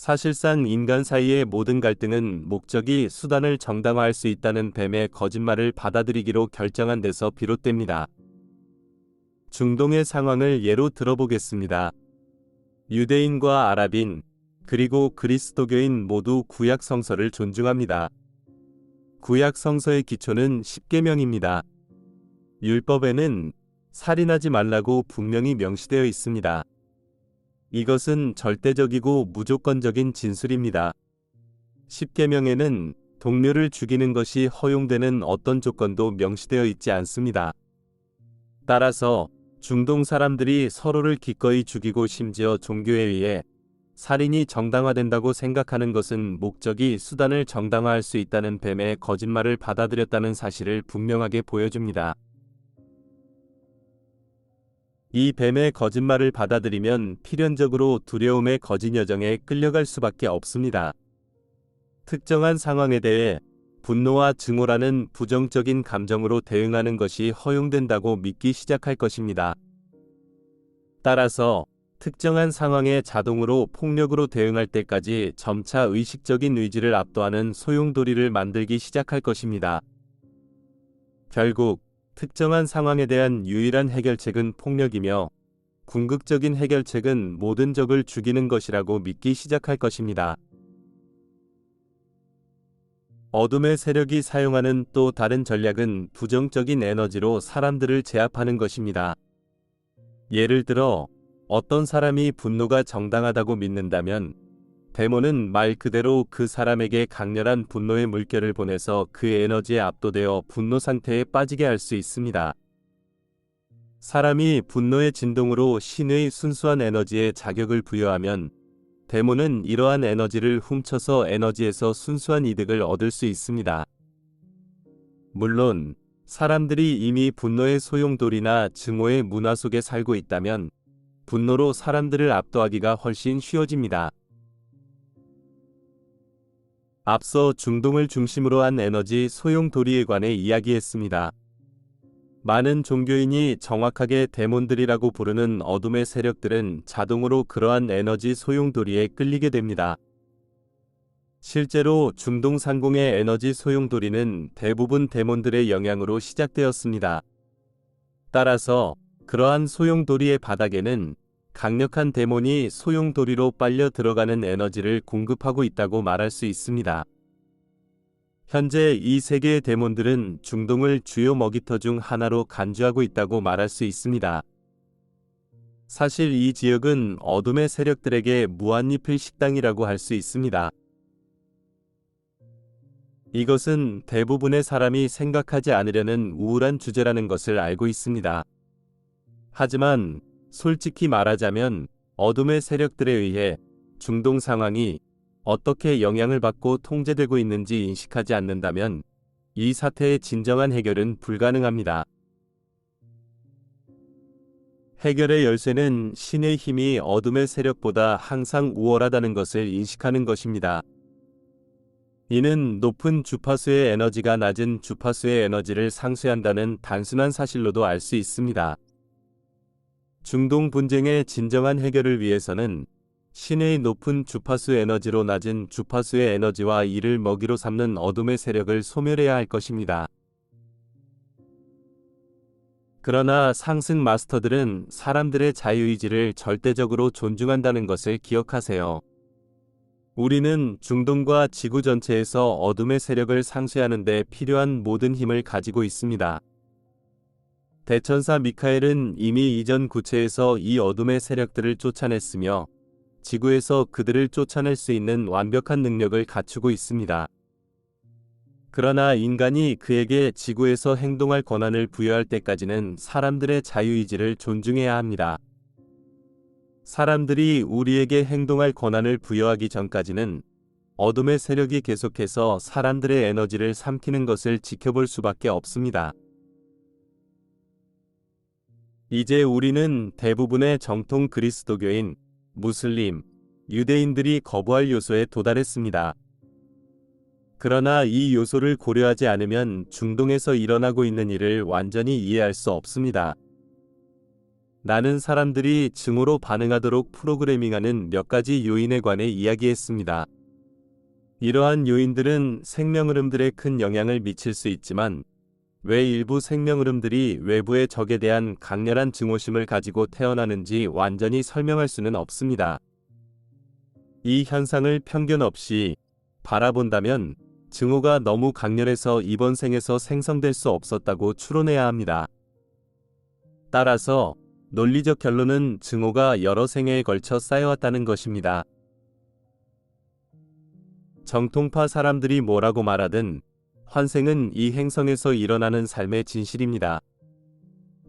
사실상 인간 사이의 모든 갈등은 목적이 수단을 정당화할 수 있다는 뱀의 거짓말을 받아들이기로 결정한 데서 비롯됩니다. 중동의 상황을 예로 들어보겠습니다. 유대인과 아랍인, 그리고 그리스도교인 모두 구약 성서를 존중합니다. 구약 성서의 기초는 십계명입니다. 율법에는 살인하지 말라고 분명히 명시되어 있습니다. 이것은 절대적이고 무조건적인 진술입니다. 십계명에는 동료를 죽이는 것이 허용되는 어떤 조건도 명시되어 있지 않습니다. 따라서 중동 사람들이 서로를 기꺼이 죽이고 심지어 종교에 의해 살인이 정당화된다고 생각하는 것은 목적이 수단을 정당화할 수 있다는 뱀의 거짓말을 받아들였다는 사실을 분명하게 보여줍니다. 이 뱀의 거짓말을 받아들이면 필연적으로 두려움의 거짓 여정에 끌려갈 수밖에 없습니다. 특정한 상황에 대해 분노와 증오라는 부정적인 감정으로 대응하는 것이 허용된다고 믿기 시작할 것입니다. 따라서 특정한 상황에 자동으로 폭력으로 대응할 때까지 점차 의식적인 의지를 압도하는 소용돌이를 만들기 시작할 것입니다. 결국 특정한 상황에 대한 유일한 해결책은 폭력이며 궁극적인 해결책은 모든 적을 죽이는 것이라고 믿기 시작할 것입니다. 어둠의 세력이 사용하는 또 다른 전략은 부정적인 에너지로 사람들을 제압하는 것입니다. 예를 들어 어떤 사람이 분노가 정당하다고 믿는다면 데몬은 말 그대로 그 사람에게 강렬한 분노의 물결을 보내서 그 에너지에 압도되어 분노 상태에 빠지게 할 수 있습니다. 사람이 분노의 진동으로 신의 순수한 에너지에 자격을 부여하면 데몬은 이러한 에너지를 훔쳐서 에너지에서 순수한 이득을 얻을 수 있습니다. 물론 사람들이 이미 분노의 소용돌이나 증오의 문화 속에 살고 있다면 분노로 사람들을 압도하기가 훨씬 쉬워집니다. 앞서 중동을 중심으로 한 에너지 소용돌이에 관해 이야기했습니다. 많은 종교인이 정확하게 데몬들이라고 부르는 어둠의 세력들은 자동으로 그러한 에너지 소용돌이에 끌리게 됩니다. 실제로 중동 상공의 에너지 소용돌이는 대부분 데몬들의 영향으로 시작되었습니다. 따라서 그러한 소용돌이의 바닥에는 강력한 데몬이 소용돌이로 빨려 들어가는 에너지를 공급하고 있다고 말할 수 있습니다. 현재 이 세 개의 데몬들은 중동을 주요 먹이터 중 하나로 간주하고 있다고 말할 수 있습니다. 사실 이 지역은 어둠의 세력들에게 무한리필 식당이라고 할 수 있습니다. 이것은 대부분의 사람이 생각하지 않으려는 우울한 주제라는 것을 알고 있습니다. 하지만 솔직히 말하자면 어둠의 세력들에 의해 중동 상황이 어떻게 영향을 받고 통제되고 있는지 인식하지 않는다면 이 사태의 진정한 해결은 불가능합니다. 해결의 열쇠는 신의 힘이 어둠의 세력보다 항상 우월하다는 것을 인식하는 것입니다. 이는 높은 주파수의 에너지가 낮은 주파수의 에너지를 상쇄한다는 단순한 사실로도 알 수 있습니다. 중동 분쟁의 진정한 해결을 위해서는 신의 높은 주파수 에너지로 낮은 주파수의 에너지와 이를 먹이로 삼는 어둠의 세력을 소멸해야 할 것입니다. 그러나 상승 마스터들은 사람들의 자유의지를 절대적으로 존중한다는 것을 기억하세요. 우리는 중동과 지구 전체에서 어둠의 세력을 상쇄하는 데 필요한 모든 힘을 가지고 있습니다. 대천사 미카엘은 이미 이전 구체에서 이 어둠의 세력들을 쫓아냈으며 지구에서 그들을 쫓아낼 수 있는 완벽한 능력을 갖추고 있습니다. 그러나 인간이 그에게 지구에서 행동할 권한을 부여할 때까지는 사람들의 자유의지를 존중해야 합니다. 사람들이 우리에게 행동할 권한을 부여하기 전까지는 어둠의 세력이 계속해서 사람들의 에너지를 삼키는 것을 지켜볼 수밖에 없습니다. 이제 우리는 대부분의 정통 그리스도교인, 무슬림, 유대인들이 거부할 요소에 도달했습니다. 그러나 이 요소를 고려하지 않으면 중동에서 일어나고 있는 일을 완전히 이해할 수 없습니다. 나는 사람들이 증오로 반응하도록 프로그래밍하는 몇 가지 요인에 관해 이야기했습니다. 이러한 요인들은 생명 흐름들에 큰 영향을 미칠 수 있지만 왜 일부 생명 흐름들이 외부의 적에 대한 강렬한 증오심을 가지고 태어나는지 완전히 설명할 수는 없습니다. 이 현상을 편견 없이 바라본다면 증오가 너무 강렬해서 이번 생에서 생성될 수 없었다고 추론해야 합니다. 따라서 논리적 결론은 증오가 여러 생애에 걸쳐 쌓여왔다는 것입니다. 정통파 사람들이 뭐라고 말하든 환생은 이 행성에서 일어나는 삶의 진실입니다.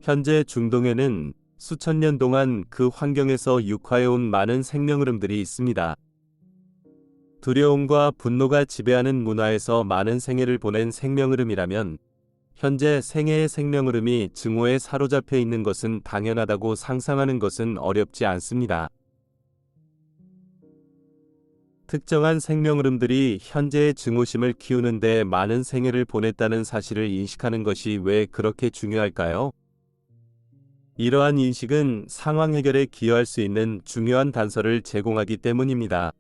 현재 중동에는 수천 년 동안 그 환경에서 육화해온 많은 생명 흐름들이 있습니다. 두려움과 분노가 지배하는 문화에서 많은 생애를 보낸 생명 흐름이라면 현재 생애의 생명 흐름이 증오에 사로잡혀 있는 것은 당연하다고 상상하는 것은 어렵지 않습니다. 특정한 생명 흐름들이 현재의 증오심을 키우는 데 많은 생애를 보냈다는 사실을 인식하는 것이 왜 그렇게 중요할까요? 이러한 인식은 상황 해결에 기여할 수 있는 중요한 단서를 제공하기 때문입니다.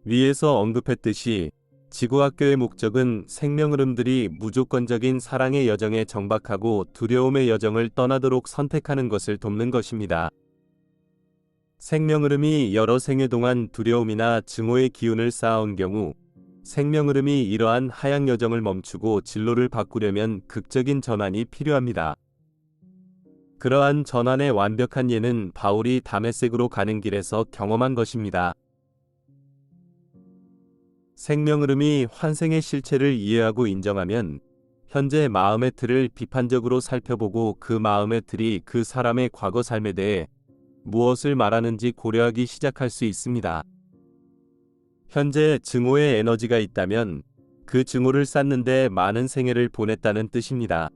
위에서 언급했듯이 지구학교의 목적은 생명 흐름들이 무조건적인 사랑의 여정에 정박하고 두려움의 여정을 떠나도록 선택하는 것을 돕는 것입니다. 생명 흐름이 여러 생애 동안 두려움이나 증오의 기운을 쌓아온 경우 생명 흐름이 이러한 하향 여정을 멈추고 진로를 바꾸려면 극적인 전환이 필요합니다. 그러한 전환의 완벽한 예는 바울이 다메섹으로 가는 길에서 경험한 것입니다. 생명 흐름이 환생의 실체를 이해하고 인정하면 현재 마음의 틀을 비판적으로 살펴보고 그 마음의 틀이 그 사람의 과거 삶에 대해 무엇을 말하는지 고려하기 시작할 수 있습니다. 현재 증오의 에너지가 있다면 그 증오를 쌓는 데 많은 생애를 보냈다는 뜻입니다.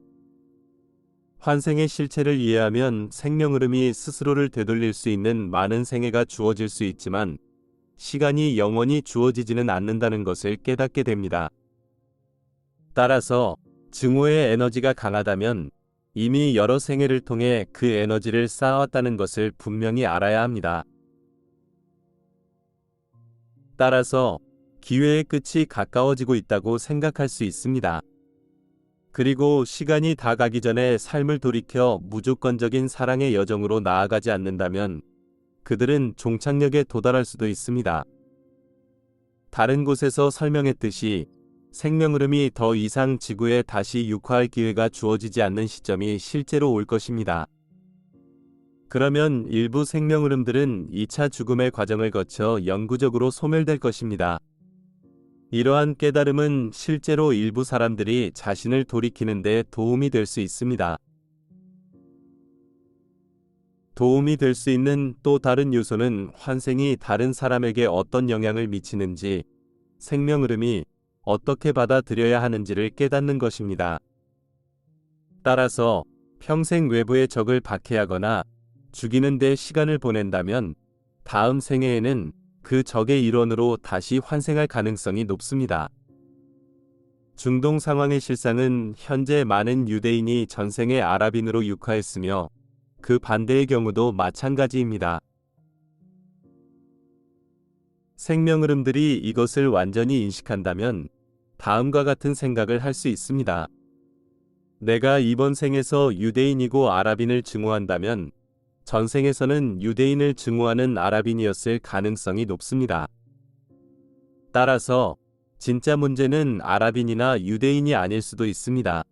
환생의 실체를 이해하면 생명 흐름이 스스로를 되돌릴 수 있는 많은 생애가 주어질 수 있지만 시간이 영원히 주어지지는 않는다는 것을 깨닫게 됩니다. 따라서 증오의 에너지가 강하다면 이미 여러 생애를 통해 그 에너지를 쌓아왔다는 것을 분명히 알아야 합니다. 따라서 기회의 끝이 가까워지고 있다고 생각할 수 있습니다. 그리고 시간이 다 가기 전에 삶을 돌이켜 무조건적인 사랑의 여정으로 나아가지 않는다면 그들은 종착역에 도달할 수도 있습니다. 다른 곳에서 설명했듯이 생명 흐름이 더 이상 지구에 다시 육화할 기회가 주어지지 않는 시점이 실제로 올 것입니다. 그러면 일부 생명 흐름들은 2차 죽음의 과정을 거쳐 영구적으로 소멸될 것입니다. 이러한 깨달음은 실제로 일부 사람들이 자신을 돌이키는 데 도움이 될 수 있습니다. 도움이 될 수 있는 또 다른 요소는 환생이 다른 사람에게 어떤 영향을 미치는지, 생명 흐름이 어떻게 받아들여야 하는지를 깨닫는 것입니다. 따라서 평생 외부의 적을 박해하거나 죽이는 데 시간을 보낸다면 다음 생애에는 그 적의 일원으로 다시 환생할 가능성이 높습니다. 중동 상황의 실상은 현재 많은 유대인이 전생에 아랍인으로 육화했으며 그 반대의 경우도 마찬가지입니다. 생명 흐름들이 이것을 완전히 인식한다면 다음과 같은 생각을 할 수 있습니다. 내가 이번 생에서 유대인이고 아랍인을 증오한다면 전생에서는 유대인을 증오하는 아랍인이었을 가능성이 높습니다. 따라서 진짜 문제는 아랍인이나 유대인이 아닐 수도 있습니다.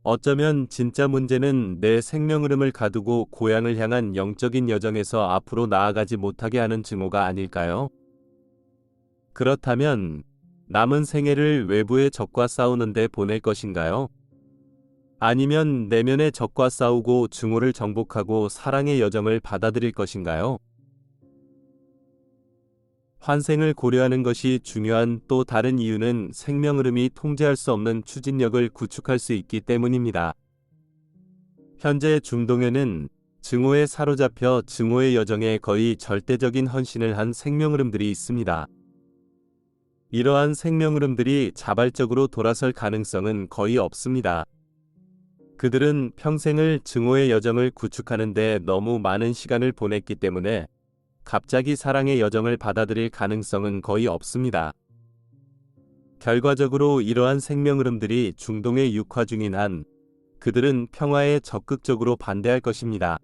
어쩌면 진짜 문제는 내 생명 흐름을 가두고 고향을 향한 영적인 여정에서 앞으로 나아가지 못하게 하는 증오가 아닐까요? 그렇다면 남은 생애를 외부의 적과 싸우는 데 보낼 것인가요? 아니면 내면의 적과 싸우고 증오를 정복하고 사랑의 여정을 받아들일 것인가요? 환생을 고려하는 것이 중요한 또 다른 이유는 생명 흐름이 통제할 수 없는 추진력을 구축할 수 있기 때문입니다. 현재 중동에는 증오에 사로잡혀 증오의 여정에 거의 절대적인 헌신을 한 생명 흐름들이 있습니다. 이러한 생명 흐름들이 자발적으로 돌아설 가능성은 거의 없습니다. 그들은 평생을 증오의 여정을 구축하는 데 너무 많은 시간을 보냈기 때문에 갑자기 사랑의 여정을 받아들일 가능성은 거의 없습니다. 결과적으로 이러한 생명 흐름들이 중동에 육화 중인 한 그들은 평화에 적극적으로 반대할 것입니다.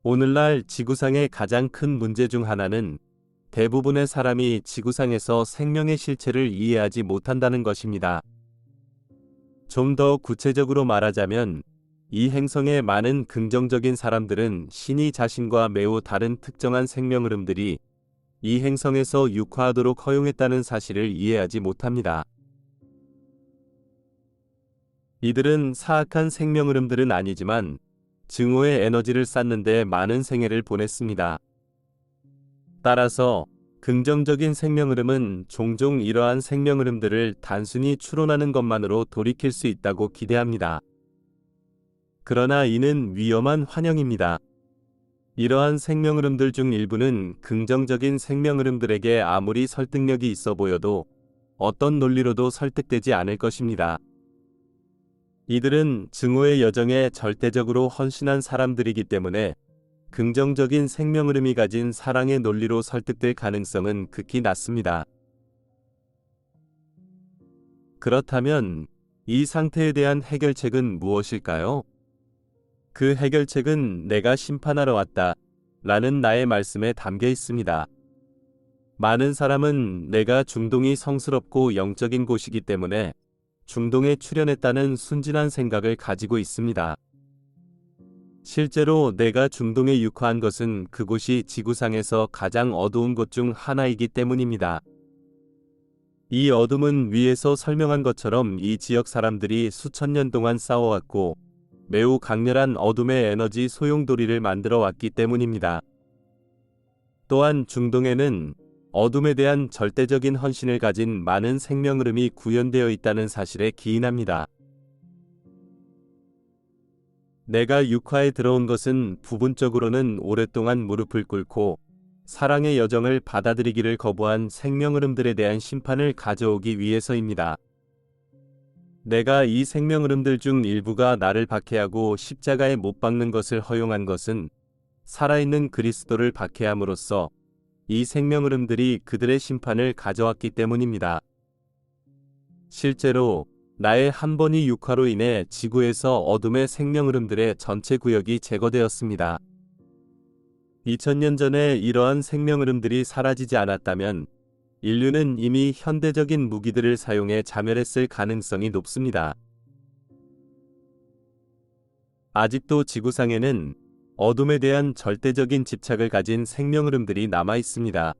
오늘날 지구상의 가장 큰 문제 중 하나는 대부분의 사람이 지구상에서 생명의 실체를 이해하지 못한다는 것입니다. 좀 더 구체적으로 말하자면 이 행성의 많은 긍정적인 사람들은 신이 자신과 매우 다른 특정한 생명 흐름들이 이 행성에서 육화하도록 허용했다는 사실을 이해하지 못합니다. 이들은 사악한 생명 흐름들은 아니지만 증오의 에너지를 쌓는 데 많은 생애를 보냈습니다. 따라서 긍정적인 생명 흐름은 종종 이러한 생명 흐름들을 단순히 추론하는 것만으로 돌이킬 수 있다고 기대합니다. 그러나 이는 위험한 환영입니다. 이러한 생명 흐름들 중 일부는 긍정적인 생명 흐름들에게 아무리 설득력이 있어 보여도 어떤 논리로도 설득되지 않을 것입니다. 이들은 증오의 여정에 절대적으로 헌신한 사람들이기 때문에 긍정적인 생명 흐름이 가진 사랑의 논리로 설득될 가능성은 극히 낮습니다. 그렇다면 이 상태에 대한 해결책은 무엇일까요? 그 해결책은 내가 심판하러 왔다 라는 나의 말씀에 담겨 있습니다. 많은 사람은 내가 중동이 성스럽고 영적인 곳이기 때문에 중동에 출현했다는 순진한 생각을 가지고 있습니다. 실제로 내가 중동에 육화한 것은 그곳이 지구상에서 가장 어두운 곳 중 하나이기 때문입니다. 이 어둠은 위에서 설명한 것처럼 이 지역 사람들이 수천 년 동안 싸워왔고 매우 강렬한 어둠의 에너지 소용돌이를 만들어 왔기 때문입니다. 또한 중동에는 어둠에 대한 절대적인 헌신을 가진 많은 생명 흐름이 구현되어 있다는 사실에 기인합니다. 내가 육화에 들어온 것은 부분적으로는 오랫동안 무릎을 꿇고 사랑의 여정을 받아들이기를 거부한 생명 흐름들에 대한 심판을 가져오기 위해서입니다. 내가 이 생명 흐름들 중 일부가 나를 박해하고 십자가에 못 박는 것을 허용한 것은 살아있는 그리스도를 박해함으로써 이 생명 흐름들이 그들의 심판을 가져왔기 때문입니다. 실제로 나의 한 번의 육화로 인해 지구에서 어둠의 생명 흐름들의 전체 구역이 제거되었습니다. 2000년 전에 이러한 생명 흐름들이 사라지지 않았다면 인류는 이미 현대적인 무기들을 사용해 자멸했을 가능성이 높습니다. 아직도 지구상에는 어둠에 대한 절대적인 집착을 가진 생명 흐름들이 남아 있습니다.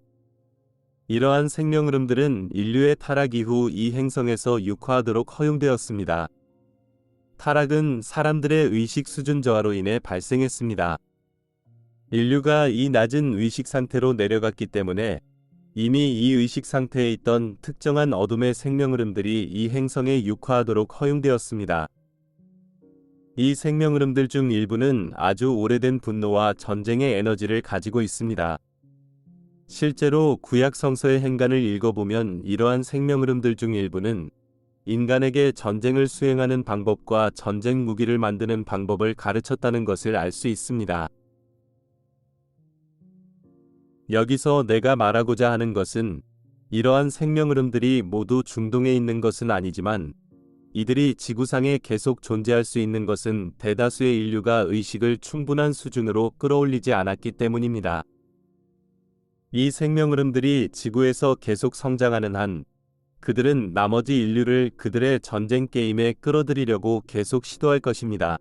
이러한 생명 흐름들은 인류의 타락 이후 이 행성에서 육화하도록 허용되었습니다. 타락은 사람들의 의식 수준 저하로 인해 발생했습니다. 인류가 이 낮은 의식 상태로 내려갔기 때문에 이미 이 의식 상태에 있던 특정한 어둠의 생명 흐름들이 이 행성에 육화하도록 허용되었습니다. 이 생명 흐름들 중 일부는 아주 오래된 분노와 전쟁의 에너지를 가지고 있습니다. 실제로 구약 성서의 행간을 읽어보면 이러한 생명 흐름들 중 일부는 인간에게 전쟁을 수행하는 방법과 전쟁 무기를 만드는 방법을 가르쳤다는 것을 알 수 있습니다. 여기서 내가 말하고자 하는 것은 이러한 생명 흐름들이 모두 중동에 있는 것은 아니지만 이들이 지구상에 계속 존재할 수 있는 것은 대다수의 인류가 의식을 충분한 수준으로 끌어올리지 않았기 때문입니다. 이 생명 흐름들이 지구에서 계속 성장하는 한 그들은 나머지 인류를 그들의 전쟁 게임에 끌어들이려고 계속 시도할 것입니다.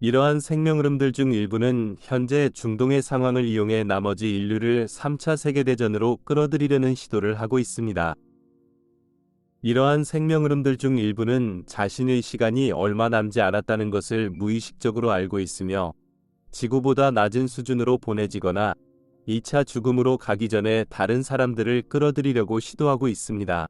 이러한 생명 흐름들 중 일부는 현재 중동의 상황을 이용해 나머지 인류를 3차 세계대전으로 끌어들이려는 시도를 하고 있습니다. 이러한 생명 흐름들 중 일부는 자신의 시간이 얼마 남지 않았다는 것을 무의식적으로 알고 있으며 지구보다 낮은 수준으로 보내지거나 2차 죽음으로 가기 전에 다른 사람들을 끌어들이려고 시도하고 있습니다.